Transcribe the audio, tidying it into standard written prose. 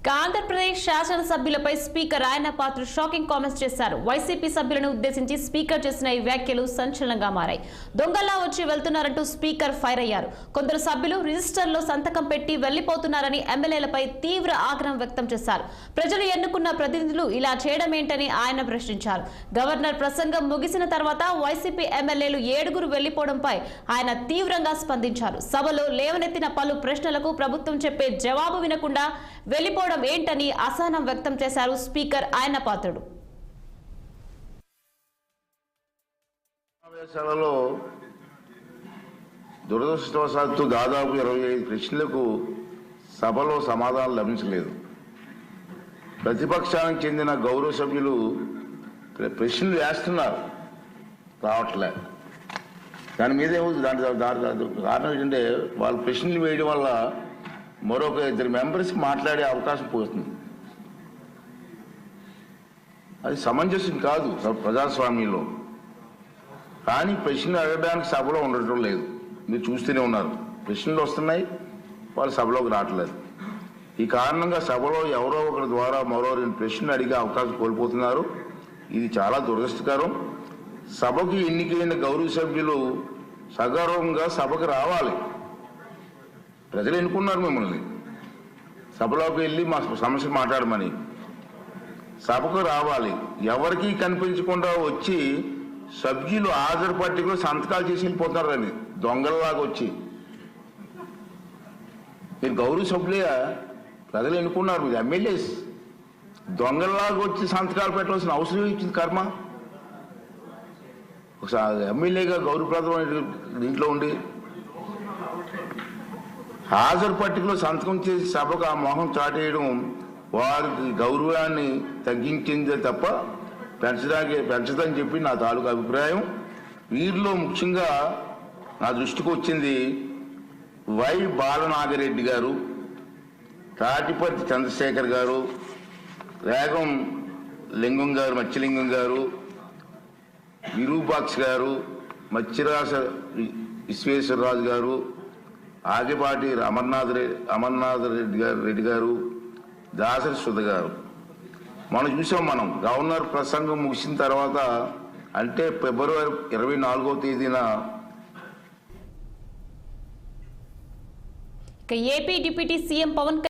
Andhra Pradesh శాసనసభ్యులపై speaker ఆయన పాత్ర shocking comments చేశారు. వైసీపీ సభ్యులను ఉద్దేశించి స్పీకర్ చేసిన ఈ వ్యాఖ్యలు సంచలనంగా మారాయి. దొంగల్లా వచ్చి వెళ్తున్నారంటూ స్పీకర్ ఫైర్ అయ్యారు. కొందరు సభ్యులు రిజిస్టర్లో సంతకం పెట్టి వెళ్లిపోతున్నారని ఎమ్మెల్యేలపై తీవ్ర ఆగ్రహం వ్యక్తం చేశారు. ప్రజలు ఎన్నుకున్న ప్రతినిధులు ఇలా చేయడం ఏంటని ఆయన ప్రశ్నించారు. గవర్నర్ ప్రసంగం ముగిసిన తర్వాత వైసీపీ ఎమ్మెల్యేలు 7 వెళ్లిపోవడంపై ఆయన తీవ్రంగా స్పందించారు. సభలో లేవనెత్తిన పలు ప్రశ్నలకు ప్రభుత్వం చెప్పే జవాబు వినకుండా వెళ్లిపోవడం ఏంటని అసహనం వ్యక్తం చేశారు స్పీకర్ ఆయన పాత్రుడు. సమావేశాలలో దురదృష్టవశాత్తు దాదాపు 25 ప్రశ్నలకు సభలో సమాధానం లభించలేదు. ప్రతిపక్షానికి చెందిన గౌరవ సభ్యులు ప్రశ్నలు వేస్తున్నారు, రావట్లే. దాని మీద కారణం ఏంటంటే వాళ్ళు ప్రశ్నలు వేయడం వల్ల మరొక 2 మెంబర్స్ మాట్లాడే అవకాశం పోతుంది. అది సమంజసం కాదు ప్రజాస్వామ్యంలో. కానీ ప్రశ్నలు అడగడానికి సభలో ఉండటం లేదు. మీరు చూస్తూనే ఉన్నారు, ప్రశ్నలు వస్తున్నాయి, వాళ్ళు సభలోకి రావట్లేదు. ఈ కారణంగా సభలో ఎవరో ఒకరి ద్వారా మరో 2 ప్రశ్నలు అడిగే అవకాశం కోల్పోతున్నారు. ఇది చాలా దురదృష్టకరం. సభకు ఎన్నికైన గౌరవ సభ్యులు సగౌరవంగా సభకు రావాలి. ప్రజలు ఎన్నుకున్నారు మిమ్మల్ని, సభలోకి వెళ్ళి మా సమస్య మాట్లాడమని. సభకు రావాలి. ఎవరికి కనిపించకుండా వచ్చి సభ్యులు హాజరు పట్టికలో సంతకాలు చేసి వెళ్ళిపోతారని దొంగల్లాగా వచ్చి. మీరు గౌరవ సభ్యులే, ప్రజలు ఎన్నుకున్నారు, మీరు ఎమ్మెల్యేస్. దొంగల్లాగా వచ్చి సంతకాలు పెట్టవలసిన అవసరం ఇచ్చింది కర్మ. ఒకసారి ఎమ్మెల్యేగా గౌరవప్రదమైన దీంట్లో ఉండి హాజరు పట్టికలో సంతకం చేసి సభకు ఆ మొహం చాటేయడం వారికి గౌరవాన్ని తగ్గించిందే తప్ప పెంచదని చెప్పి నా తాలూకు అభిప్రాయం. వీరిలో ముఖ్యంగా నా దృష్టికి వచ్చింది వై బాలనాగిరెడ్డి గారు, తాటిపర్తి చంద్రశేఖర్ గారు, రేగం లింగం గారు, మత్స్యలింగం గారు, విరూపాక్ష గారు, మత్స్యరాజ విశ్వేశ్వరరాజు గారు, ఆగిపాటి అమర్నాథ్ రెడ్డి గారు, దాసరి సుధ గారు. మనం చూసాం. గవర్నర్ ప్రసంగం ముగిసిన తర్వాత అంటే ఫిబ్రవరి 24వ తేదీన ఏపీ డిప్యూటీ సీఎం పవన్